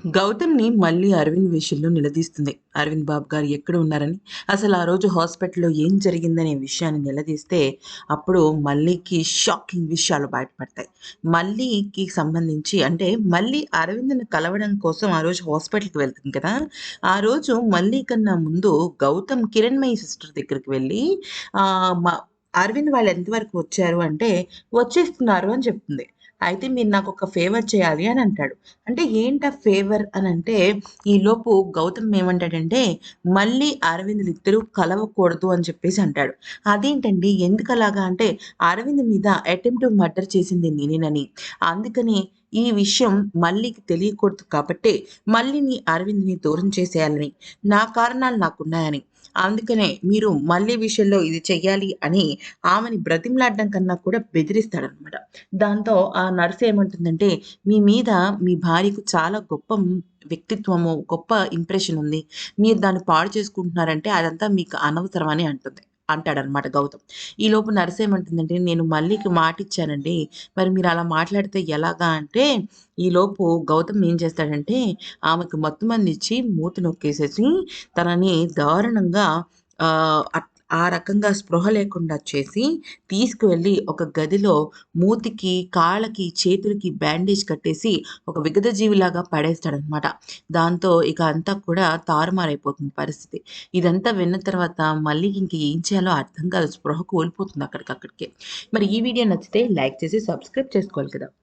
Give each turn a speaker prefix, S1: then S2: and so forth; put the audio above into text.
S1: గౌతమ్‌ని మళ్ళీ అరవింద్ విషయంలో నిలదీస్తుంది. అరవింద్ బాబు గారు ఎక్కడ ఉన్నారని, అసలు ఆ రోజు హాస్పిటల్‌లో ఏం జరిగిందనే విషయాన్ని నిలదీస్తే, అప్పుడు మల్లీకి షాకింగ్ విషయాలు బయటపడతాయి. మల్లీకి సంబంధించి అంటే మల్లి అరవింద్‌ని కలవడం కోసం ఆ రోజు హాస్పిటల్‌కి వెళ్తుంది కదా! ఆ రోజు మల్లి కన్నా ముందు గౌతమ్ కిరణ్మయి సిస్టర్ దగ్గరికి వెళ్ళి ఆహ్, మ అరవింద్ వాళ్ళు ఎంతవరకు వచ్చారు అంటే, వచ్చేస్తున్నారు అని చెప్తుంది. అయితే మీరు నాకొక ఫేవర్ చేయాలి అని అంటాడు. అంటే ఏంటా ఫేవర్ అనంటే, ఈలోపు గౌతమ్ ఏమంటాడంటే, మళ్ళీ అరవింద్‌లిద్దరూ కలవకూడదు అని చెప్పేసి అంటాడు. అదేంటండి ఎందుకలాగా అంటే, అరవింద్ మీద అటెంప్ట్ మర్డర్ చేసింది నేనేనని, అందుకని ఈ విషయం మల్లికి తెలియకూడదు కాబట్టే, మల్లిని, అరవింద్‌ని దూరం చేసేయాలని, నా కారణాలు నాకున్నాయని, అందుకనే మీరు మల్లి విషయంలో ఇది చెయ్యాలి అని ఆమెని బ్రతిమలాడడం కన్నా కూడా బెదిరిస్తాడనమాట. దాంతో ఆ నర్స్ ఏమంటుందంటే, మీ మీద మీ భార్యకు చాలా గొప్ప వ్యక్తిత్వము, గొప్ప ఇంప్రెషన్ ఉంది. మీరు దాన్ని పాడు చేసుకుంటున్నారంటే అదంతా మీకు అనవసరం అని అంటాడనమాట గౌతమ్. ఈలోపు నర్స్ ఏమంటుందంటే, నేను మల్లికి మాటిచ్చానండి. మరి మీరు అలా మాట్లాడితే ఎలాగా అంటే, ఈలోపు గౌతమ్ ఏం చేస్తాడంటే, ఆమెకు మత్తుమందిచ్చి మూతి నొక్కేసేసి తనని దారుణంగా ఆ రకంగా స్పృహ లేకుండా చేసి తీసుకువెళ్ళి ఒక గదిలో మూతికి, కాళ్ళకి, చేతులకి బ్యాండేజ్ కట్టేసి ఒక విగతజీవిలాగా పడేస్తాడనమాట. దాంతో ఇక అంతా కూడా తారుమారైపోతుంది పరిస్థితి. ఇదంతా విన్న తర్వాత మళ్ళీ ఇంక ఏం చేయాలో అర్థం కాదు. స్పృహ కోల్పోతుంది అక్కడికక్కడికే. మరి ఈ వీడియో నచ్చితే లైక్ చేసి సబ్స్క్రైబ్ చేసుకోవాలి కదా!